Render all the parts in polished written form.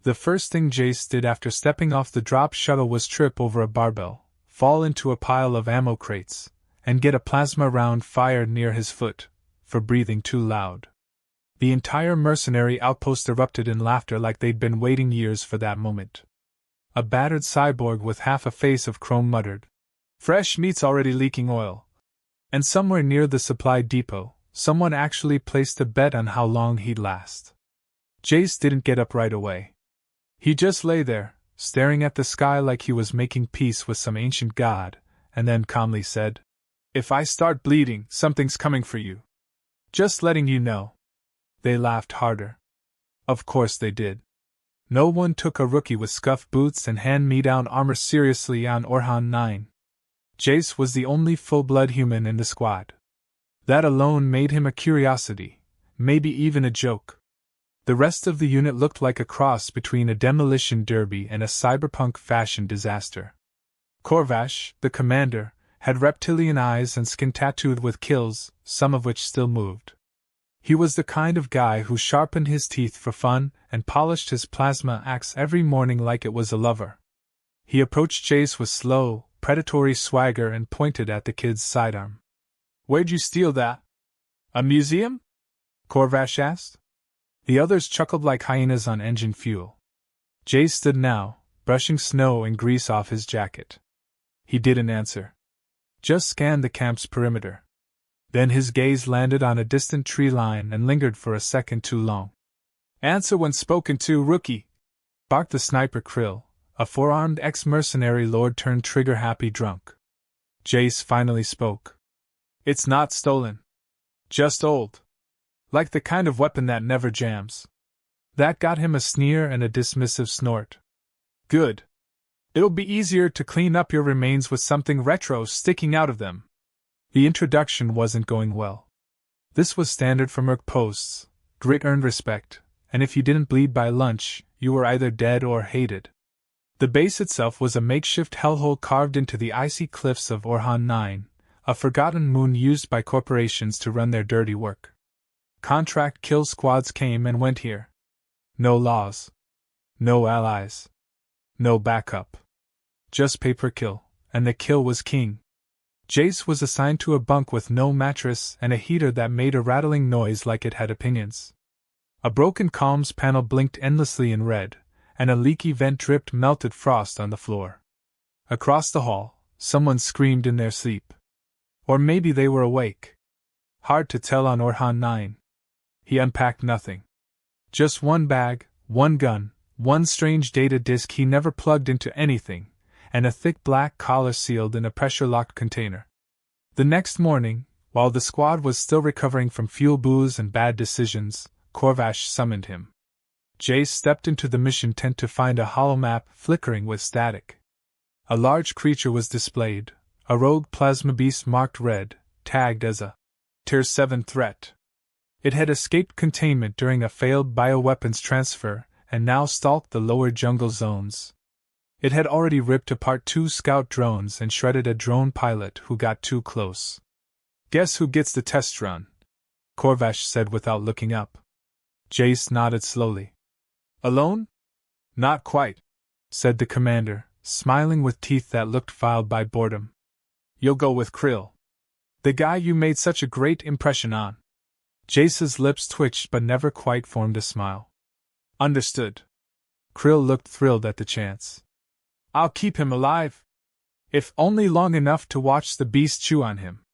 The first thing Jace did after stepping off the drop shuttle was trip over a barbell, fall into a pile of ammo crates, and get a plasma round fired near his foot, for breathing too loud. The entire mercenary outpost erupted in laughter like they'd been waiting years for that moment. A battered cyborg with half a face of chrome muttered, "Fresh meat's already leaking oil." And somewhere near the supply depot, someone actually placed a bet on how long he'd last. Jace didn't get up right away. He just lay there, staring at the sky like he was making peace with some ancient god, and then calmly said, "If I start bleeding, something's coming for you. Just letting you know." They laughed harder. Of course they did. No one took a rookie with scuffed boots and hand-me-down armor seriously on Orhan 9. Jace was the only full-blood human in the squad. That alone made him a curiosity, maybe even a joke. The rest of the unit looked like a cross between a demolition derby and a cyberpunk fashion disaster. Corvash, the commander, had reptilian eyes and skin tattooed with kills, some of which still moved. He was the kind of guy who sharpened his teeth for fun and polished his plasma axe every morning like it was a lover. He approached Jace with slow, predatory swagger and pointed at the kid's sidearm. "Where'd you steal that? A museum?" Corvash asked. The others chuckled like hyenas on engine fuel. Jace stood now, brushing snow and grease off his jacket. He didn't answer. Just scanned the camp's perimeter. Then his gaze landed on a distant tree line and lingered for a second too long. "Answer when spoken to, rookie!" barked the sniper Krill, a four-armed ex-mercenary lord turned trigger-happy drunk. Jace finally spoke. "It's not stolen. Just old. Like the kind of weapon that never jams." That got him a sneer and a dismissive snort. "Good. It'll be easier to clean up your remains with something retro sticking out of them." The introduction wasn't going well. This was standard for merc posts. Grit earned respect, and if you didn't bleed by lunch, you were either dead or hated. The base itself was a makeshift hellhole carved into the icy cliffs of Orhan 9, a forgotten moon used by corporations to run their dirty work. Contract kill squads came and went here. No laws. No allies. No backup. Just pay per kill, and the kill was king. Jace was assigned to a bunk with no mattress and a heater that made a rattling noise like it had opinions. A broken comms panel blinked endlessly in red, and a leaky vent dripped melted frost on the floor. Across the hall, someone screamed in their sleep. Or maybe they were awake. Hard to tell on Orhan 9. He unpacked nothing. Just one bag, one gun, one strange data disk he never plugged into anything, and a thick black collar sealed in a pressure-locked container. The next morning, while the squad was still recovering from fuel booze and bad decisions, Corvash summoned him. Jace stepped into the mission tent to find a holomap flickering with static. A large creature was displayed, a rogue plasma beast marked red, tagged as a Tier 7 threat. It had escaped containment during a failed bioweapons transfer and now stalked the lower jungle zones. It had already ripped apart 2 scout drones and shredded a drone pilot who got too close. "Guess who gets the test run?" Corvash said without looking up. Jace nodded slowly. "Alone?" "Not quite," said the commander, smiling with teeth that looked filed by boredom. "You'll go with Krill. The guy you made such a great impression on." Jace's lips twitched but never quite formed a smile. "Understood." Krill looked thrilled at the chance. "I'll keep him alive. If only long enough to watch the beast chew on him."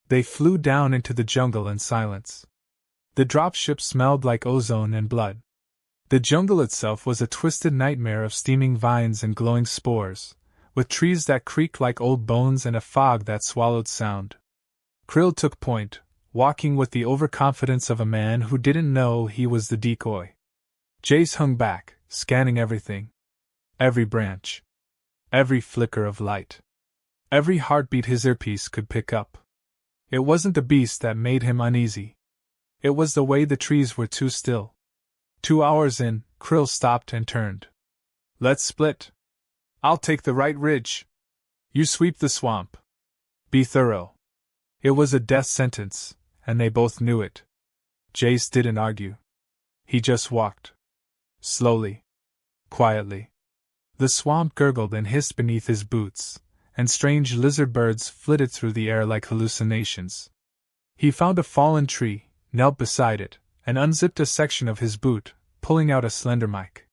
They flew down into the jungle in silence. The dropship smelled like ozone and blood. The jungle itself was a twisted nightmare of steaming vines and glowing spores, with trees that creaked like old bones and a fog that swallowed sound. Krill took point, walking with the overconfidence of a man who didn't know he was the decoy. Jace hung back, scanning everything. Every branch. Every flicker of light. Every heartbeat his earpiece could pick up. It wasn't the beast that made him uneasy. It was the way the trees were too still. 2 hours in, Krill stopped and turned. "Let's split. I'll take the right ridge. You sweep the swamp. Be thorough." It was a death sentence, and they both knew it. Jace didn't argue. He just walked. Slowly. quietly. The swamp gurgled and hissed beneath his boots, and strange lizard birds flitted through the air like hallucinations. He found a fallen tree, knelt beside it, and unzipped a section of his boot, pulling out a slender mic.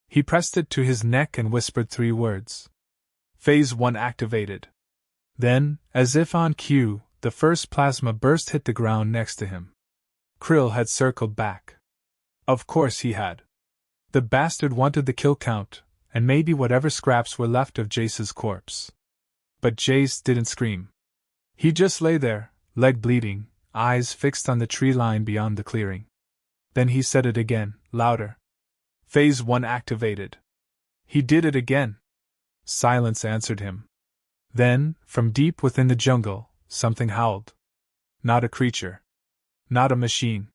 He pressed it to his neck and whispered 3 words. Phase 1 activated. Then, as if on cue, the first plasma burst hit the ground next to him. Krill had circled back. Of course he had. The bastard wanted the kill count, and maybe whatever scraps were left of Jace's corpse. But Jace didn't scream. He just lay there, leg bleeding, eyes fixed on the tree line beyond the clearing. Then he said it again, louder. Phase 1 activated. He did it again. Silence answered him. Then, from deep within the jungle, something howled. Not a creature. Not a machine.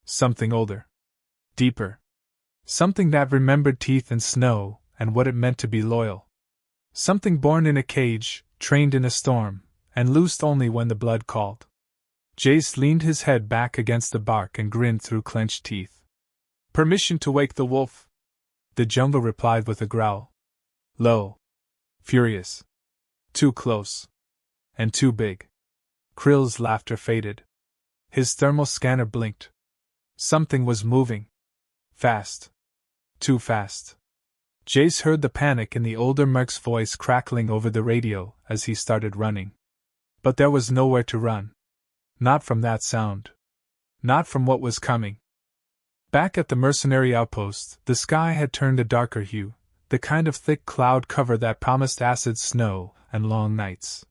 Something older. Deeper. Something that remembered teeth and snow, and what it meant to be loyal. Something born in a cage, trained in a storm, and loosed only when the blood called. Jace leaned his head back against the bark and grinned through clenched teeth. Permission to wake the wolf? The jungle replied with a growl. Low. Furious. Too close. And too big. Krill's laughter faded. His thermal scanner blinked. Something was moving. Fast. Too fast. Jace heard the panic in the older merc's voice crackling over the radio as he started running. But there was nowhere to run. Not from that sound. Not from what was coming. Back at the mercenary outpost, the sky had turned a darker hue, the kind of thick cloud cover that promised acid snow and long nights.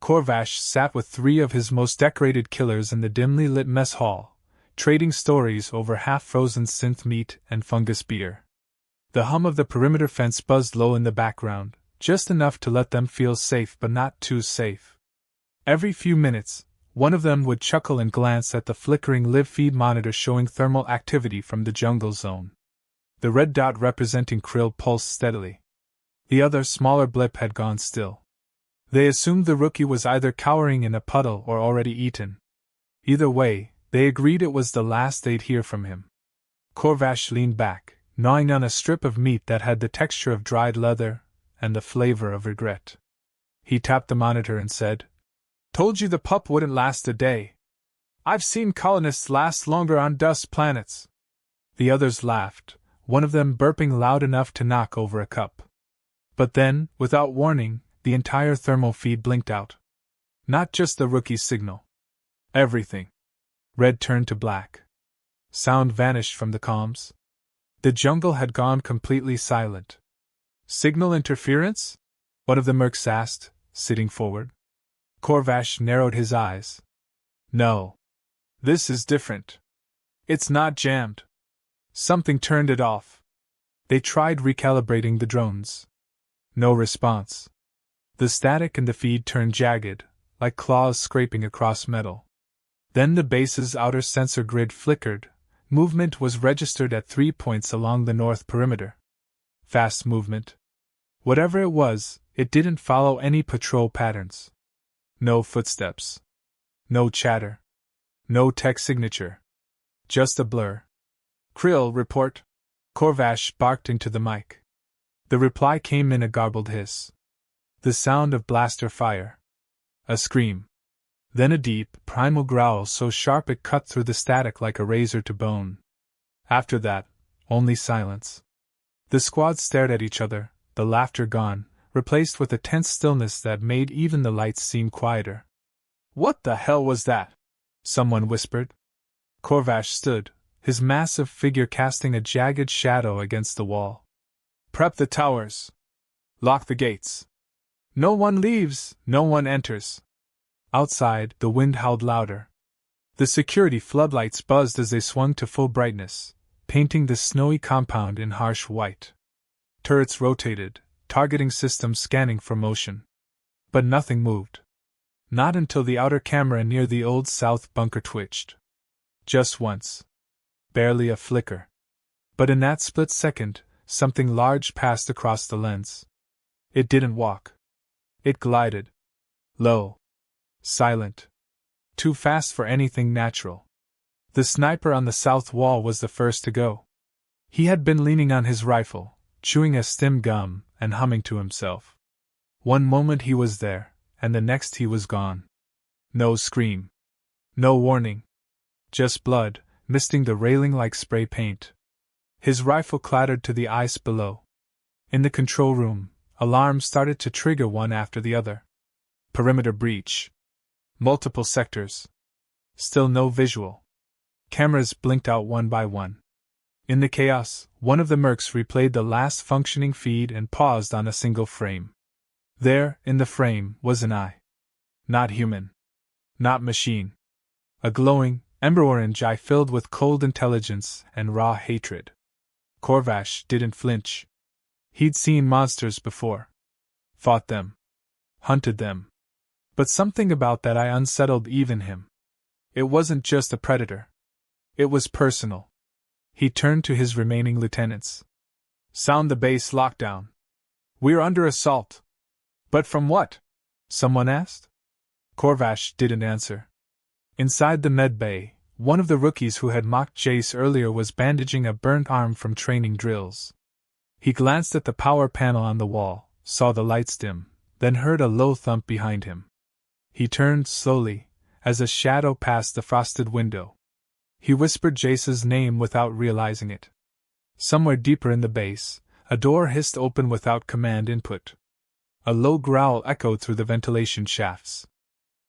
Corvash sat with 3 of his most decorated killers in the dimly lit mess hall, trading stories over half-frozen synth meat and fungus beer. The hum of the perimeter fence buzzed low in the background, just enough to let them feel safe but not too safe. Every few minutes, one of them would chuckle and glance at the flickering live feed monitor showing thermal activity from the jungle zone. The red dot representing Krill pulsed steadily. The other, smaller blip had gone still. They assumed the rookie was either cowering in a puddle or already eaten. Either way, they agreed it was the last they'd hear from him. Corvash leaned back, gnawing on a strip of meat that had the texture of dried leather and the flavor of regret. He tapped the monitor and said, Told you the pup wouldn't last a day. I've seen colonists last longer on dust planets. The others laughed, one of them burping loud enough to knock over a cup. But then, without warning, the entire thermal feed blinked out. Not just the rookie's signal. Everything. Red turned to black. Sound vanished from the comms. The jungle had gone completely silent. Signal interference? One of the mercs asked, sitting forward. Corvash narrowed his eyes. No. This is different. It's not jammed. Something turned it off. They tried recalibrating the drones. No response. The static in the feed turned jagged, like claws scraping across metal. Then the base's outer sensor grid flickered. Movement was registered at 3 points along the north perimeter. Fast movement. Whatever it was, it didn't follow any patrol patterns. No footsteps. No chatter. No tech signature. Just a blur. Krill, report. Corvash barked into the mic. The reply came in a garbled hiss. The sound of blaster fire. A scream. Then a deep, primal growl so sharp it cut through the static like a razor to bone. After that, only silence. The squad stared at each other, the laughter gone, replaced with a tense stillness that made even the lights seem quieter. What the hell was that? Someone whispered. Corvash stood, his massive figure casting a jagged shadow against the wall. Prep the towers. Lock the gates. No one leaves, no one enters. Outside, the wind howled louder. The security floodlights buzzed as they swung to full brightness, painting the snowy compound in harsh white. Turrets rotated, targeting systems scanning for motion. But nothing moved. Not until the outer camera near the old south bunker twitched. Just once. Barely a flicker. But in that split second, something large passed across the lens. It didn't walk. It glided. Low. Silent. Too fast for anything natural. The sniper on the south wall was the first to go. He had been leaning on his rifle, chewing a stem gum and humming to himself. One moment he was there, and the next he was gone. No scream. No warning. Just blood, misting the railing like spray paint. His rifle clattered to the ice below. In the control room, alarms started to trigger one after the other. Perimeter breach. Multiple sectors. Still no visual. Cameras blinked out one by one. In the chaos, one of the mercs replayed the last functioning feed and paused on a single frame. There, in the frame, was an eye. Not human. Not machine. A glowing, ember-orange eye filled with cold intelligence and raw hatred. Corvash didn't flinch. He'd seen monsters before. Fought them. Hunted them. But something about that eye unsettled even him. It wasn't just a predator. It was personal. He turned to his remaining lieutenants. Sound the base lockdown. We're under assault. But from what? Someone asked. Corvash didn't answer. Inside the med bay, one of the rookies who had mocked Jace earlier was bandaging a burnt arm from training drills. He glanced at the power panel on the wall, saw the lights dim, then heard a low thump behind him. He turned slowly, as a shadow passed the frosted window. He whispered Jace's name without realizing it. Somewhere deeper in the base, a door hissed open without command input. A low growl echoed through the ventilation shafts.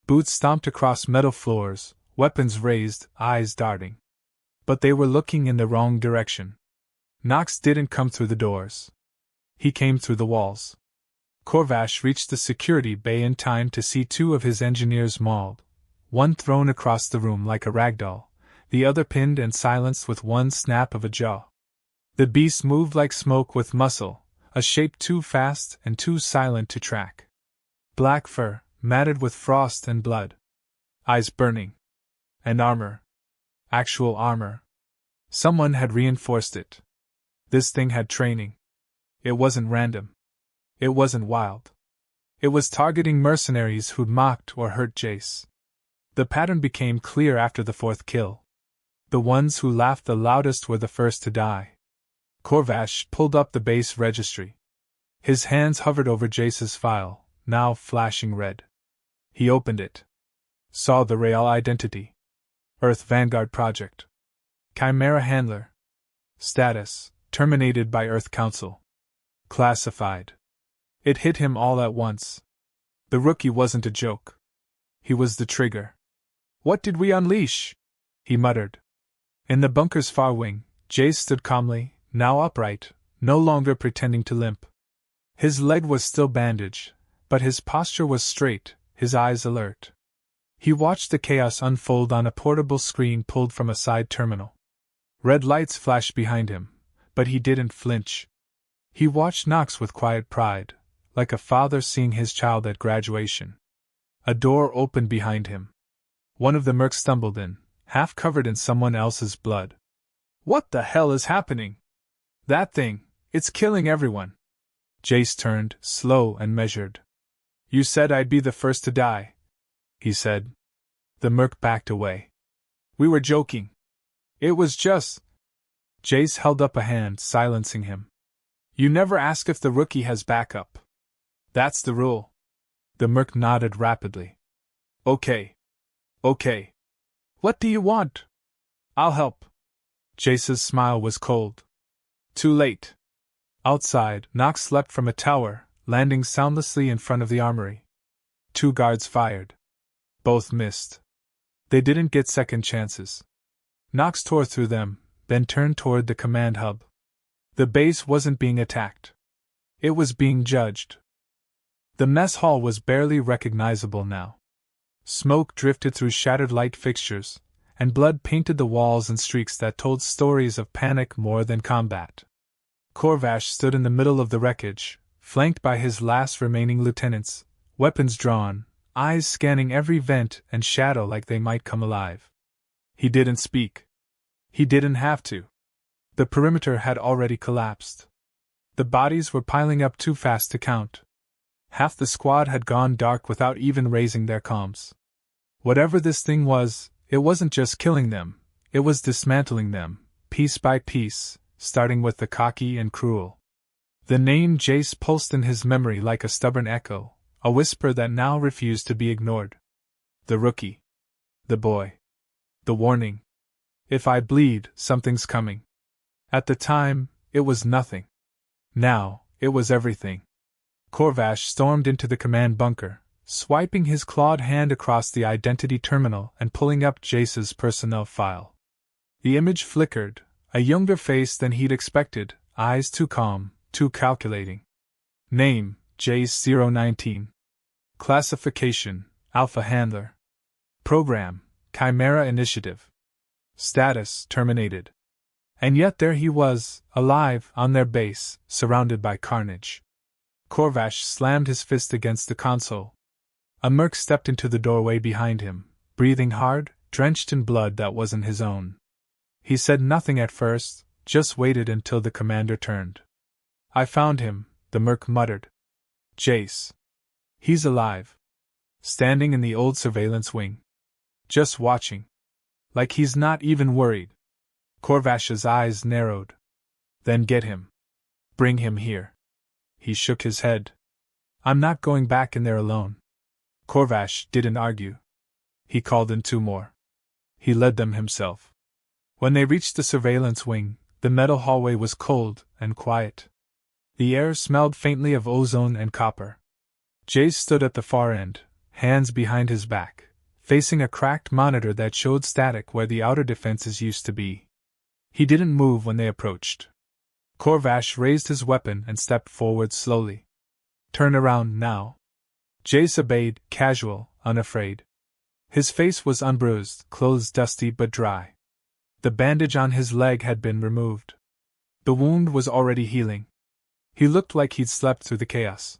Boots stomped across metal floors, weapons raised, eyes darting. But they were looking in the wrong direction. Nox didn't come through the doors. He came through the walls. Corvash reached the security bay in time to see two of his engineers mauled, one thrown across the room like a ragdoll, the other pinned and silenced with one snap of a jaw. The beast moved like smoke with muscle, a shape too fast and too silent to track. Black fur, matted with frost and blood. Eyes burning. And armor. Actual armor. Someone had reinforced it. This thing had training. It wasn't random. It wasn't wild. It was targeting mercenaries who'd mocked or hurt Jace. The pattern became clear after the fourth kill. The ones who laughed the loudest were the first to die. Corvash pulled up the base registry. His hands hovered over Jace's file, now flashing red. He opened it. Saw the real identity. Earth Vanguard Project. Chimera Handler. Status: terminated by Earth Council. Classified. It hit him all at once. The rookie wasn't a joke. He was the trigger. What did we unleash? He muttered. In the bunker's far wing, Jace stood calmly, now upright, no longer pretending to limp. His leg was still bandaged, but his posture was straight, his eyes alert. He watched the chaos unfold on a portable screen pulled from a side terminal. Red lights flashed behind him, but he didn't flinch. He watched Nox with quiet pride, like a father seeing his child at graduation. A door opened behind him. One of the mercs stumbled in, half covered in someone else's blood. What the hell is happening? That thing, it's killing everyone. Jace turned, slow and measured. You said I'd be the first to die, he said. The merc backed away. We were joking. It was just... Jace held up a hand, silencing him. You never ask if the rookie has backup. That's the rule. The merc nodded rapidly. Okay. What do you want? I'll help. Jace's smile was cold. Too late. Outside, Nox leapt from a tower, landing soundlessly in front of the armory. Two guards fired. Both missed. They didn't get second chances. Nox tore through them, then turned toward the command hub. The base wasn't being attacked. It was being judged. The mess hall was barely recognizable now. Smoke drifted through shattered light fixtures, and blood painted the walls in streaks that told stories of panic more than combat. Corvash stood in the middle of the wreckage, flanked by his last remaining lieutenants, weapons drawn, eyes scanning every vent and shadow like they might come alive. He didn't speak. He didn't have to. The perimeter had already collapsed. The bodies were piling up too fast to count. Half the squad had gone dark without even raising their comms. Whatever this thing was, it wasn't just killing them, it was dismantling them, piece by piece, starting with the cocky and cruel. The name Jace pulsed in his memory like a stubborn echo, a whisper that now refused to be ignored. The rookie. The boy. The warning. If I bleed, something's coming. At the time, it was nothing. Now, it was everything. Corvash stormed into the command bunker, swiping his clawed hand across the identity terminal and pulling up Jace's personnel file. The image flickered, a younger face than he'd expected, eyes too calm, too calculating. Name, Jace 019. Classification, Alpha Handler. Program, Chimera Initiative. Status, terminated. And yet there he was, alive, on their base, surrounded by carnage. Corvash slammed his fist against the console. A merc stepped into the doorway behind him, breathing hard, drenched in blood that wasn't his own. He said nothing at first, just waited until the commander turned. I found him, the merc muttered. Jace. He's alive. Standing in the old surveillance wing. Just watching. Like he's not even worried. Corvash's eyes narrowed. Then get him. Bring him here. He shook his head. I'm not going back in there alone. Corvash didn't argue. He called in 2 more. He led them himself. When they reached the surveillance wing, the metal hallway was cold and quiet. The air smelled faintly of ozone and copper. Jace stood at the far end, hands behind his back, facing a cracked monitor that showed static where the outer defenses used to be. He didn't move when they approached. Corvash raised his weapon and stepped forward slowly. Turn around now. Jace obeyed, casual, unafraid. His face was unbruised, clothes dusty but dry. The bandage on his leg had been removed. The wound was already healing. He looked like he'd slept through the chaos.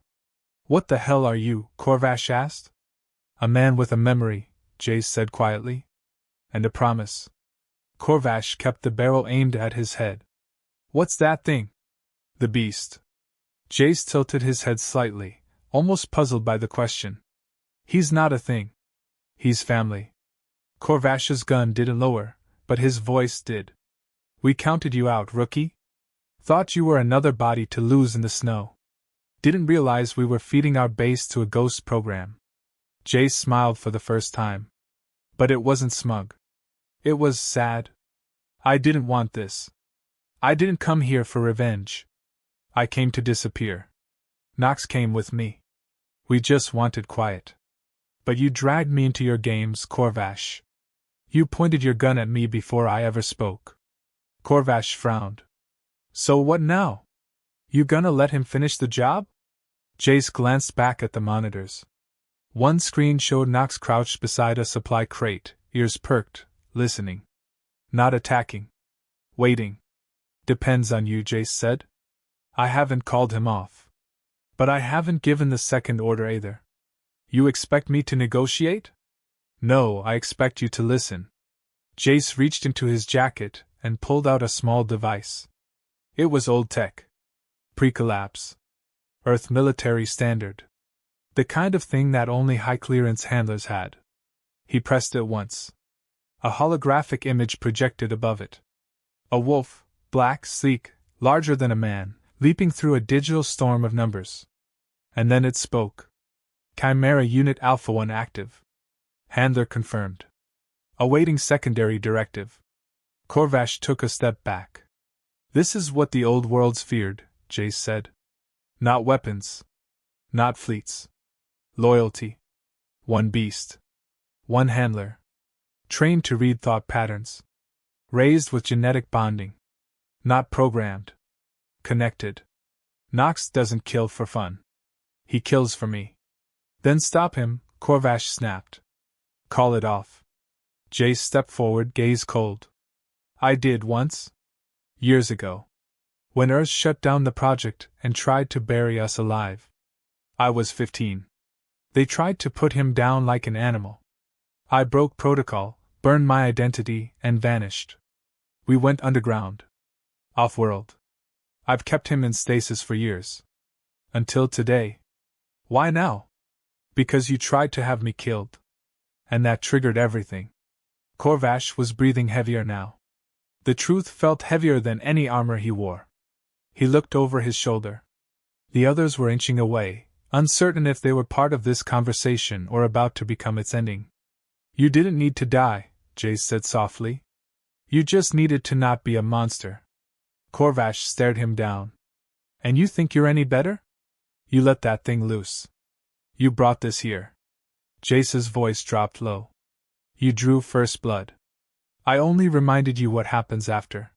What the hell are you? Corvash asked. A man with a memory, Jace said quietly. And a promise. Corvash kept the barrel aimed at his head. What's that thing? The beast. Jace tilted his head slightly, almost puzzled by the question. He's not a thing. He's family. Corvash's gun didn't lower, but his voice did. We counted you out, rookie. Thought you were another body to lose in the snow. Didn't realize we were feeding our base to a ghost program. Jace smiled for the first time. But it wasn't smug. It was sad. I didn't want this. I didn't come here for revenge. I came to disappear. Nox came with me. We just wanted quiet. But you dragged me into your games, Corvash. You pointed your gun at me before I ever spoke. Corvash frowned. So what now? You gonna let him finish the job? Jace glanced back at the monitors. One screen showed Nox crouched beside a supply crate, ears perked, listening. Not attacking. Waiting. Depends on you, Jace said. I haven't called him off. But I haven't given the second order either. You expect me to negotiate? No, I expect you to listen. Jace reached into his jacket and pulled out a small device. It was old tech. Pre-collapse. Earth military standard. The kind of thing that only high-clearance handlers had. He pressed it once. A holographic image projected above it. A wolf, black, sleek, larger than a man, leaping through a digital storm of numbers. And then it spoke. Chimera Unit Alpha 1 active. Handler confirmed. Awaiting secondary directive. Corvash took a step back. This is what the old worlds feared, Jace said. Not weapons. Not fleets. Loyalty. One beast. One handler. Trained to read thought patterns. Raised with genetic bonding. Not programmed. Connected. Nox doesn't kill for fun. He kills for me. Then stop him, Corvash snapped. Call it off. Jace stepped forward, gaze cold. I did once. Years ago. When Earth shut down the project and tried to bury us alive. I was 15. They tried to put him down like an animal. I broke protocol, burned my identity, and vanished. We went underground. Off-world. I've kept him in stasis for years. Until today. Why now? Because you tried to have me killed. And that triggered everything. Corvash was breathing heavier now. The truth felt heavier than any armor he wore. He looked over his shoulder. The others were inching away, uncertain if they were part of this conversation or about to become its ending. You didn't need to die, Jace said softly. You just needed to not be a monster. Corvash stared him down. And you think you're any better? You let that thing loose. You brought this here. Jace's voice dropped low. You drew first blood. I only reminded you what happens after.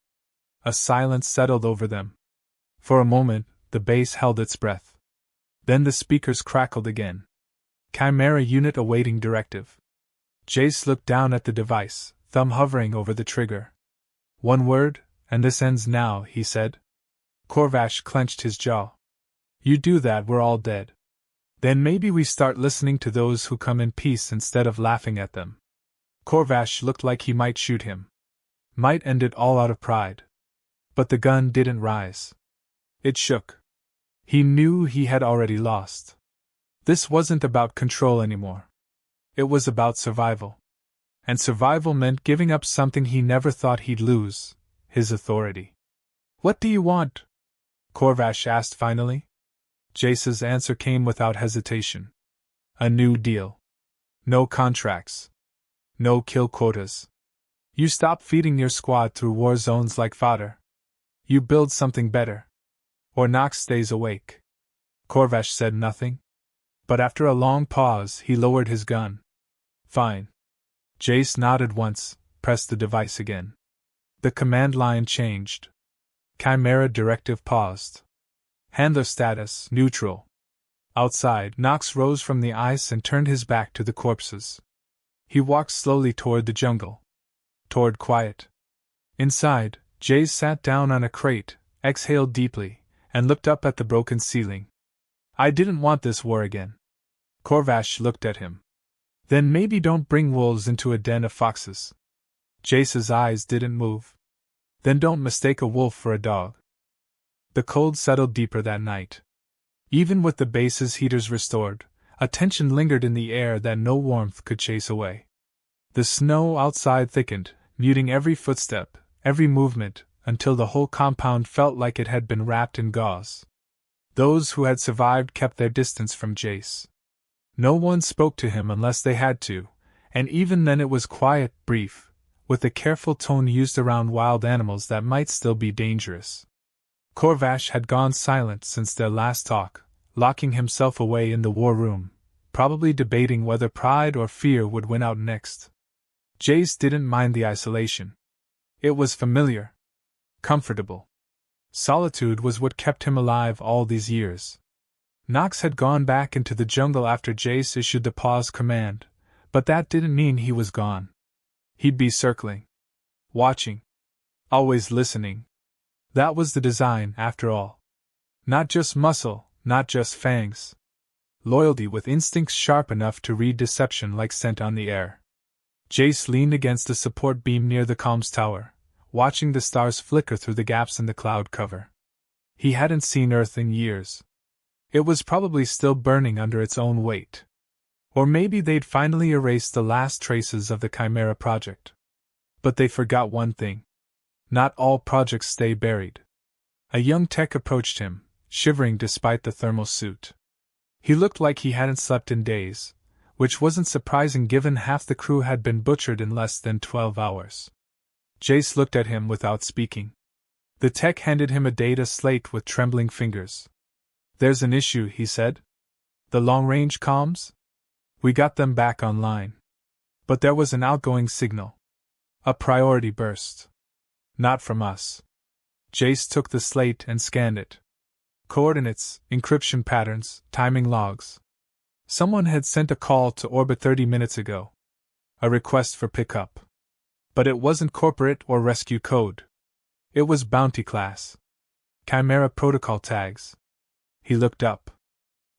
A silence settled over them. For a moment, the base held its breath. Then the speakers crackled again. Chimera unit awaiting directive. Jace looked down at the device, thumb hovering over the trigger. One word, and this ends now, he said. Corvash clenched his jaw. You do that, we're all dead. Then maybe we start listening to those who come in peace instead of laughing at them. Corvash looked like he might shoot him. Might end it all out of pride. But the gun didn't rise. It shook. He knew he had already lost. This wasn't about control anymore. It was about survival. And survival meant giving up something he never thought he'd lose, his authority. What do you want? Corvash asked finally. Jace's answer came without hesitation. A new deal. No contracts. No kill quotas. You stop feeding your squad through war zones like fodder. You build something better. Or Nox stays awake. Corvash said nothing. But after a long pause, he lowered his gun. Fine. Jace nodded once, pressed the device again. The command line changed. Chimera directive paused. Handler status, neutral. Outside, Nox rose from the ice and turned his back to the corpses. He walked slowly toward the jungle. Toward quiet. Inside, Jace sat down on a crate, exhaled deeply, and looked up at the broken ceiling. I didn't want this war again. Corvash looked at him. Then maybe don't bring wolves into a den of foxes. Jace's eyes didn't move. Then don't mistake a wolf for a dog. The cold settled deeper that night. Even with the base's heaters restored, a tension lingered in the air that no warmth could chase away. The snow outside thickened, muting every footstep, every movement, until the whole compound felt like it had been wrapped in gauze. Those who had survived kept their distance from Jace. No one spoke to him unless they had to, and even then it was quiet, brief, with a careful tone used around wild animals that might still be dangerous. Corvash had gone silent since their last talk, locking himself away in the war room, probably debating whether pride or fear would win out next. Jace didn't mind the isolation. It was familiar. Comfortable. Solitude was what kept him alive all these years. Nox had gone back into the jungle after Jace issued the pause command, but that didn't mean he was gone. He'd be circling. Watching. Always listening. That was the design, after all. Not just muscle, not just fangs. Loyalty with instincts sharp enough to read deception like scent on the air. Jace leaned against a support beam near the comms tower, watching the stars flicker through the gaps in the cloud cover. He hadn't seen Earth in years. It was probably still burning under its own weight. Or maybe they'd finally erased the last traces of the Chimera project. But they forgot one thing. Not all projects stay buried. A young tech approached him, shivering despite the thermal suit. He looked like he hadn't slept in days, which wasn't surprising given half the crew had been butchered in less than 12 hours. Jace looked at him without speaking. The tech handed him a data slate with trembling fingers. There's an issue, he said. The long-range comms? We got them back online. But there was an outgoing signal. A priority burst. Not from us. Jace took the slate and scanned it. Coordinates, encryption patterns, timing logs. Someone had sent a call to orbit 30 minutes ago. A request for pickup. But it wasn't corporate or rescue code. It was bounty class. Chimera protocol tags. He looked up.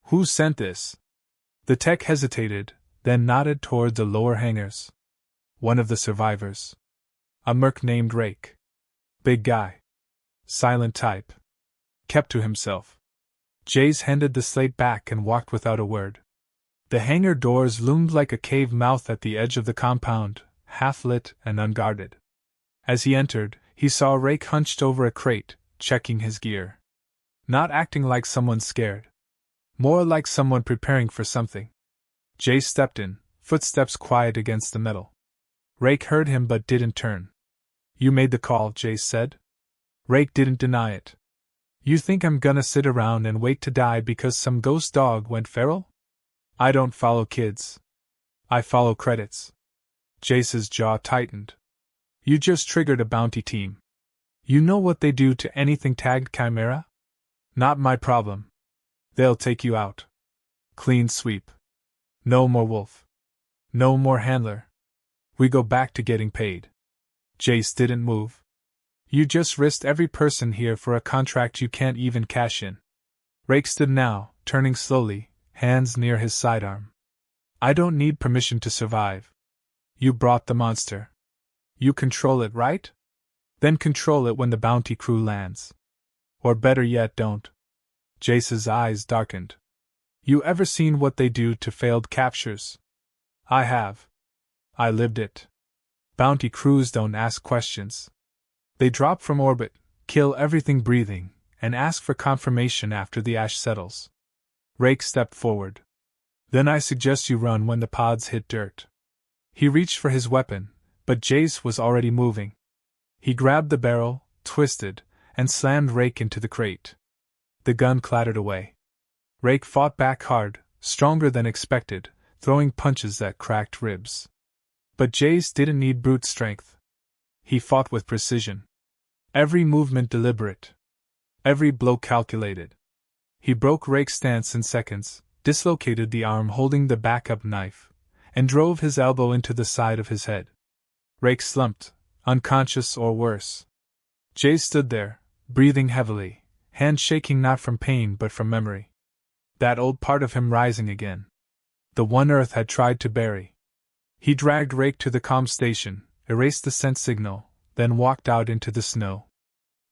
Who sent this? The tech hesitated, then nodded toward the lower hangars. One of the survivors. A merc named Rake. Big guy. Silent type. Kept to himself. Jace handed the slate back and walked without a word. The hangar doors loomed like a cave mouth at the edge of the compound, half-lit and unguarded. As he entered, he saw Rake hunched over a crate, checking his gear. Not acting like someone scared. More like someone preparing for something. Jace stepped in, footsteps quiet against the metal. Rake heard him but didn't turn. You made the call, Jace said. Rake didn't deny it. You think I'm gonna sit around and wait to die because some ghost dog went feral? I don't follow kids. I follow credits. Jace's jaw tightened. You just triggered a bounty team. You know what they do to anything tagged Chimera? Not my problem. They'll take you out. Clean sweep. No more wolf. No more handler. We go back to getting paid. Jace didn't move. You just risked every person here for a contract you can't even cash in. Rake stood now, turning slowly, hands near his sidearm. I don't need permission to survive. You brought the monster. You control it, right? Then control it when the bounty crew lands. Or better yet, don't. Jace's eyes darkened. You ever seen what they do to failed captures? I have. I lived it. Bounty crews don't ask questions. They drop from orbit, kill everything breathing, and ask for confirmation after the ash settles. Rake stepped forward. Then I suggest you run when the pods hit dirt. He reached for his weapon, but Jace was already moving. He grabbed the barrel, twisted, and slammed Rake into the crate. The gun clattered away. Rake fought back hard, stronger than expected, throwing punches that cracked ribs. But Jace didn't need brute strength. He fought with precision. Every movement deliberate. Every blow calculated. He broke Rake's stance in seconds, dislocated the arm holding the backup knife, and drove his elbow into the side of his head. Rake slumped, unconscious or worse. Jace stood there, breathing heavily, hand shaking not from pain but from memory. That old part of him rising again. The one Earth had tried to bury. He dragged Rake to the comm station, erased the scent signal, then walked out into the snow.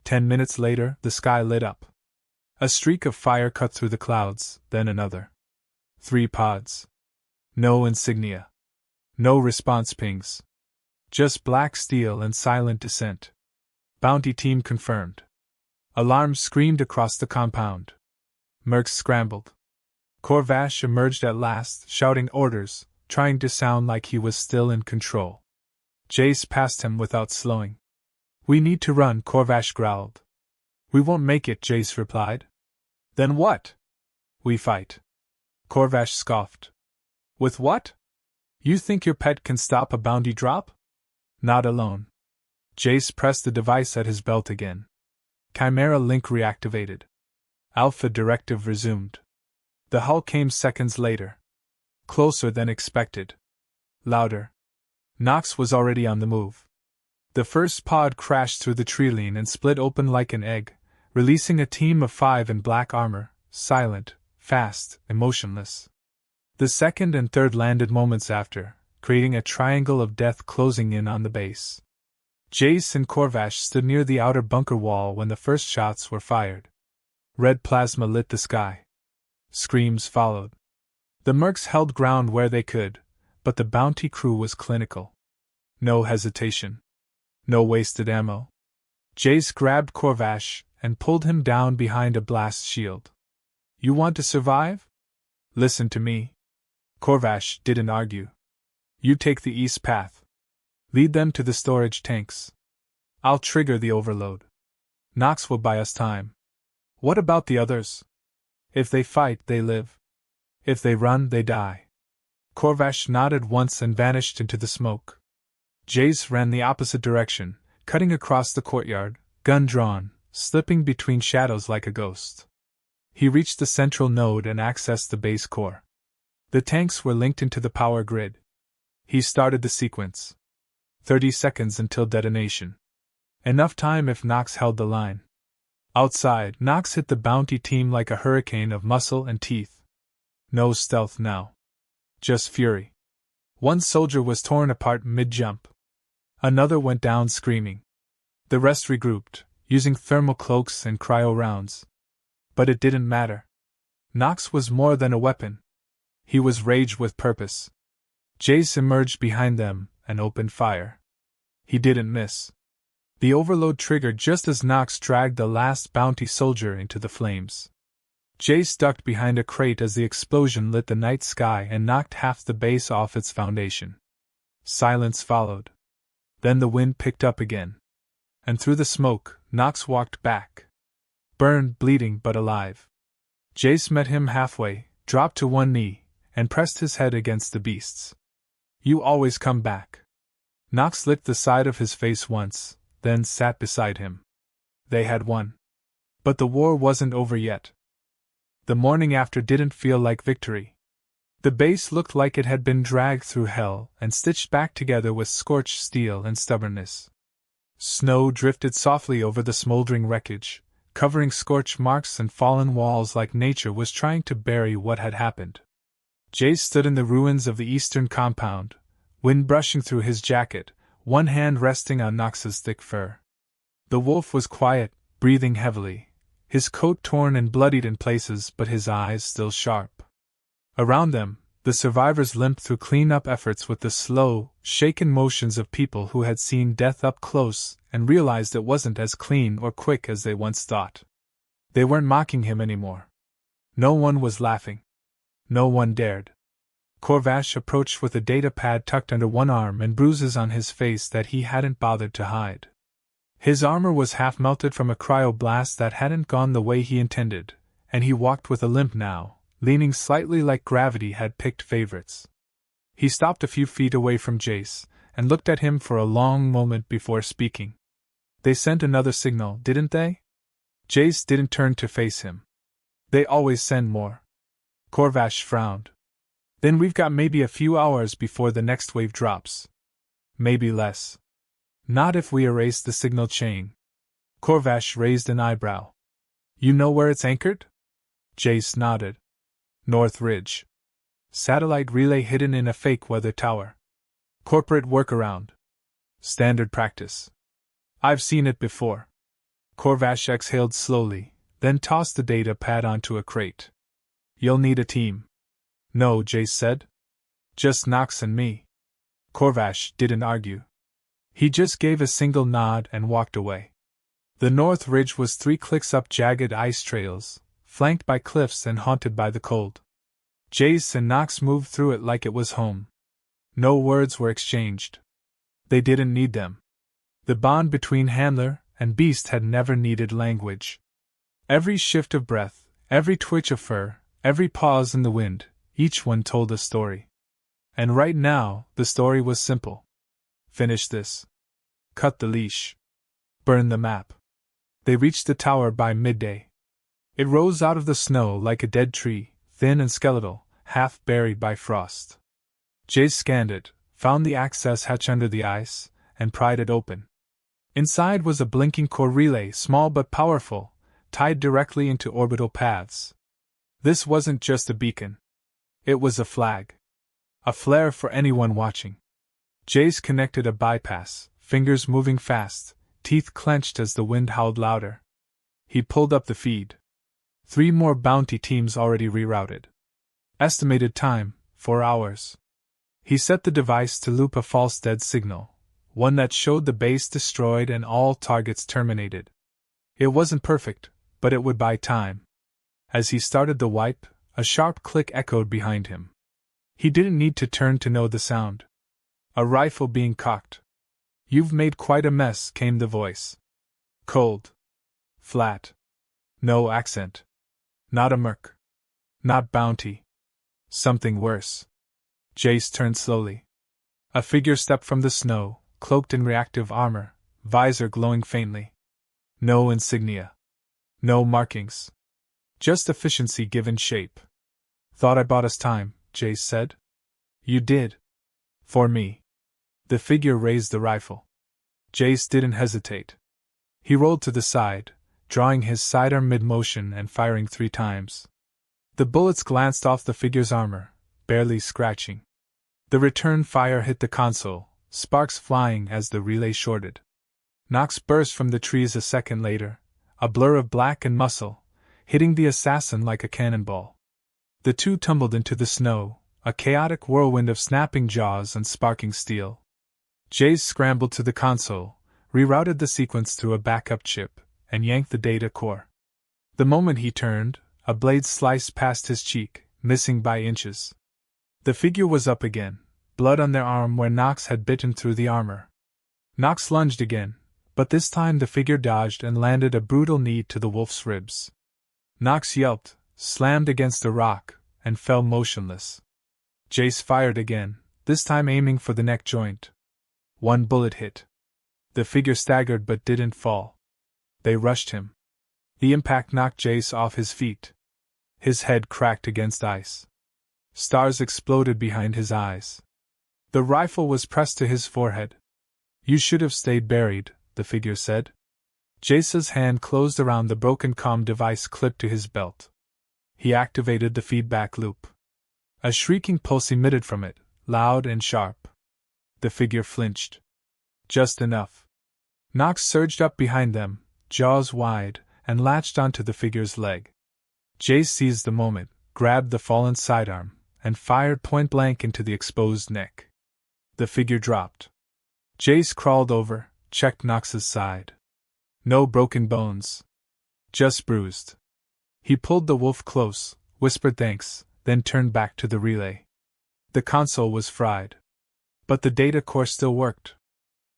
10 minutes later, the sky lit up. A streak of fire cut through the clouds, then another. 3 pods. No insignia. No response pings. Just black steel and silent descent. Bounty team confirmed. Alarms screamed across the compound. Mercs scrambled. Corvash emerged at last, shouting orders, trying to sound like he was still in control. Jace passed him without slowing. We need to run, Corvash growled. We won't make it, Jace replied. Then what? We fight. Corvash scoffed. With what? You think your pet can stop a bounty drop? Not alone. Jace pressed the device at his belt again. Chimera link reactivated. Alpha directive resumed. The hull came seconds later. Closer than expected. Louder. Nox was already on the move. The first pod crashed through the treeline and split open like an egg, releasing a team of 5 in black armor, silent, fast, emotionless. The second and third landed moments after, creating a triangle of death closing in on the base. Jace and Corvash stood near the outer bunker wall when the first shots were fired. Red plasma lit the sky. Screams followed. The mercs held ground where they could, but the bounty crew was clinical. No hesitation. No wasted ammo. Jace grabbed Corvash and pulled him down behind a blast shield. You want to survive? Listen to me. Corvash didn't argue. You take the east path. Lead them to the storage tanks. I'll trigger the overload. Nox will buy us time. What about the others? If they fight, they live. If they run, they die. Corvash nodded once and vanished into the smoke. Jace ran the opposite direction, cutting across the courtyard, gun drawn, slipping between shadows like a ghost. He reached the central node and accessed the base core. The tanks were linked into the power grid. He started the sequence. 30 seconds until detonation. Enough time if Nox held the line. Outside, Nox hit the bounty team like a hurricane of muscle and teeth. No stealth now. Just fury. One soldier was torn apart mid-jump. Another went down screaming. The rest regrouped, using thermal cloaks and cryo rounds. But it didn't matter. Nox was more than a weapon. He was rage with purpose. Jace emerged behind them and opened fire. He didn't miss. The overload triggered just as Knox dragged the last bounty soldier into the flames. Jace ducked behind a crate as the explosion lit the night sky and knocked half the base off its foundation. Silence followed. Then the wind picked up again. And through the smoke, Knox walked back. Burned, bleeding, but alive. Jace met him halfway, dropped to one knee, and pressed his head against the beast's. You always come back. Knox licked the side of his face once, then sat beside him. They had won. But the war wasn't over yet. The morning after didn't feel like victory. The base looked like it had been dragged through hell and stitched back together with scorched steel and stubbornness. Snow drifted softly over the smoldering wreckage, covering scorch marks and fallen walls like nature was trying to bury what had happened. Jace stood in the ruins of the eastern compound, wind brushing through his jacket, one hand resting on Knox's thick fur. The wolf was quiet, breathing heavily, his coat torn and bloodied in places but his eyes still sharp. Around them, the survivors limped through clean-up efforts with the slow, shaken motions of people who had seen death up close and realized it wasn't as clean or quick as they once thought. They weren't mocking him anymore. No one was laughing. No one dared. Corvash approached with a data pad tucked under one arm and bruises on his face that he hadn't bothered to hide. His armor was half melted from a cryoblast that hadn't gone the way he intended, and he walked with a limp now, leaning slightly like gravity had picked favorites. He stopped a few feet away from Jace, and looked at him for a long moment before speaking. They sent another signal, didn't they? Jace didn't turn to face him. They always send more. Corvash frowned. Then we've got maybe a few hours before the next wave drops. Maybe less. Not if we erase the signal chain. Corvash raised an eyebrow. You know where it's anchored? Jace nodded. North Ridge. Satellite relay hidden in a fake weather tower. Corporate workaround. Standard practice. I've seen it before. Corvash exhaled slowly, then tossed the data pad onto a crate. You'll need a team. No, Jace said. Just Knox and me. Corvash didn't argue. He just gave a single nod and walked away. The North Ridge was 3 clicks up jagged ice trails, flanked by cliffs and haunted by the cold. Jace and Knox moved through it like it was home. No words were exchanged. They didn't need them. The bond between handler and beast had never needed language. Every shift of breath, every twitch of fur, every pause in the wind, each one told a story. And right now, the story was simple. Finish this. Cut the leash. Burn the map. They reached the tower by midday. It rose out of the snow like a dead tree, thin and skeletal, half buried by frost. Jace scanned it, found the access hatch under the ice, and pried it open. Inside was a blinking core relay, small but powerful, tied directly into orbital paths. This wasn't just a beacon. It was a flag. A flare for anyone watching. Jace connected a bypass, fingers moving fast, teeth clenched as the wind howled louder. He pulled up the feed. 3 more bounty teams already rerouted. Estimated time, 4 hours. He set the device to loop a false dead signal, one that showed the base destroyed and all targets terminated. It wasn't perfect, but it would buy time. As he started the wipe, a sharp click echoed behind him. He didn't need to turn to know the sound. A rifle being cocked. You've made quite a mess, came the voice. Cold. Flat. No accent. Not a merc. Not bounty. Something worse. Jace turned slowly. A figure stepped from the snow, cloaked in reactive armor, visor glowing faintly. No insignia. No markings. Just efficiency given shape. Thought I bought us time, Jace said. You did. For me. The figure raised the rifle. Jace didn't hesitate. He rolled to the side, drawing his sidearm mid-motion and firing 3 times. The bullets glanced off the figure's armor, barely scratching. The return fire hit the console, sparks flying as the relay shorted. Knox burst from the trees a second later, a blur of black and muscle, hitting the assassin like a cannonball. The two tumbled into the snow, a chaotic whirlwind of snapping jaws and sparking steel. Jace scrambled to the console, rerouted the sequence through a backup chip, and yanked the data core. The moment he turned, a blade sliced past his cheek, missing by inches. The figure was up again, blood on their arm where Knox had bitten through the armor. Knox lunged again, but this time the figure dodged and landed a brutal knee to the wolf's ribs. Knox yelped, slammed against a rock, and fell motionless. Jace fired again, this time aiming for the neck joint. One bullet hit. The figure staggered but didn't fall. They rushed him. The impact knocked Jace off his feet. His head cracked against ice. Stars exploded behind his eyes. The rifle was pressed to his forehead. "You should have stayed buried," the figure said. Jace's hand closed around the broken comm device clipped to his belt. He activated the feedback loop. A shrieking pulse emitted from it, loud and sharp. The figure flinched. Just enough. Knox surged up behind them, jaws wide, and latched onto the figure's leg. Jace seized the moment, grabbed the fallen sidearm, and fired point-blank into the exposed neck. The figure dropped. Jace crawled over, checked Knox's side. No broken bones. Just bruised. He pulled the wolf close, whispered thanks, then turned back to the relay. The console was fried. But the data core still worked.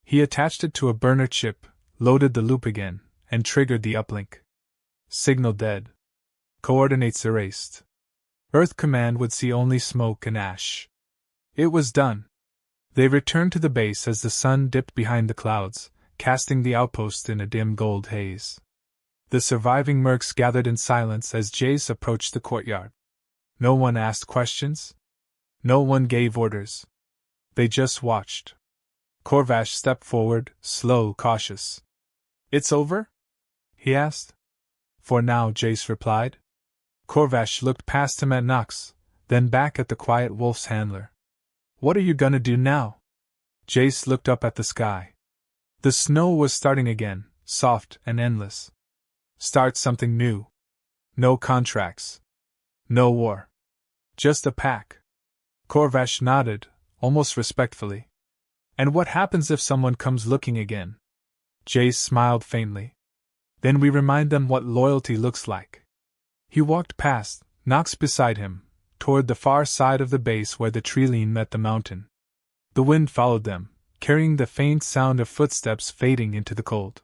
He attached it to a burner chip, loaded the loop again, and triggered the uplink. Signal dead. Coordinates erased. Earth Command would see only smoke and ash. It was done. They returned to the base as the sun dipped behind the clouds, casting the outpost in a dim gold haze. The surviving mercs gathered in silence as Jace approached the courtyard. No one asked questions. No one gave orders. They just watched. Corvash stepped forward, slow, cautious. "It's over?" he asked. "For now," Jace replied. Corvash looked past him at Knox, then back at the quiet wolf's handler. "What are you gonna do now?" Jace looked up at the sky. The snow was starting again, soft and endless. Start something new. No contracts. No war. Just a pack. Corvash nodded, almost respectfully. "And what happens if someone comes looking again?" Jace smiled faintly. "Then we remind them what loyalty looks like." He walked past, Knox beside him, toward the far side of the base where the tree line met the mountain. The wind followed them, carrying the faint sound of footsteps fading into the cold.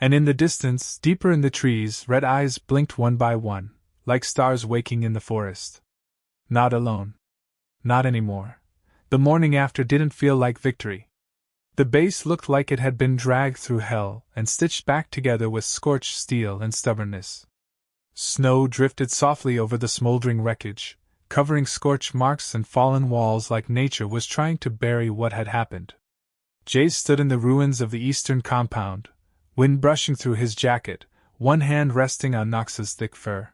And in the distance, deeper in the trees, red eyes blinked one by one, like stars waking in the forest. Not alone. Not anymore. The morning after didn't feel like victory. The base looked like it had been dragged through hell and stitched back together with scorched steel and stubbornness. Snow drifted softly over the smoldering wreckage, covering scorch marks and fallen walls like nature was trying to bury what had happened. Jace stood in the ruins of the eastern compound, wind brushing through his jacket, one hand resting on Knox's thick fur.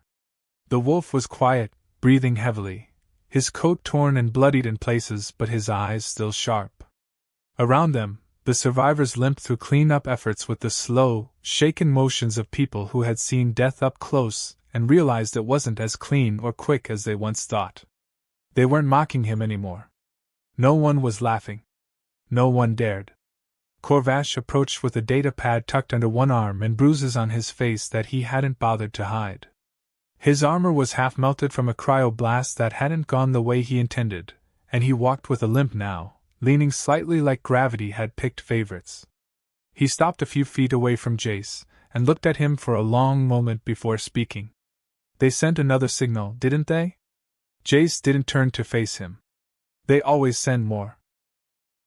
The wolf was quiet, breathing heavily, his coat torn and bloodied in places but his eyes still sharp. Around them, the survivors limped through clean-up efforts with the slow, shaken motions of people who had seen death up close and realized it wasn't as clean or quick as they once thought. They weren't mocking him anymore. No one was laughing. No one dared. Corvash approached with a data pad tucked under one arm and bruises on his face that he hadn't bothered to hide. His armor was half melted from a cryoblast that hadn't gone the way he intended, and he walked with a limp now, leaning slightly like gravity had picked favorites. He stopped a few feet away from Jace, and looked at him for a long moment before speaking. "They sent another signal, didn't they?" Jace didn't turn to face him. "They always send more."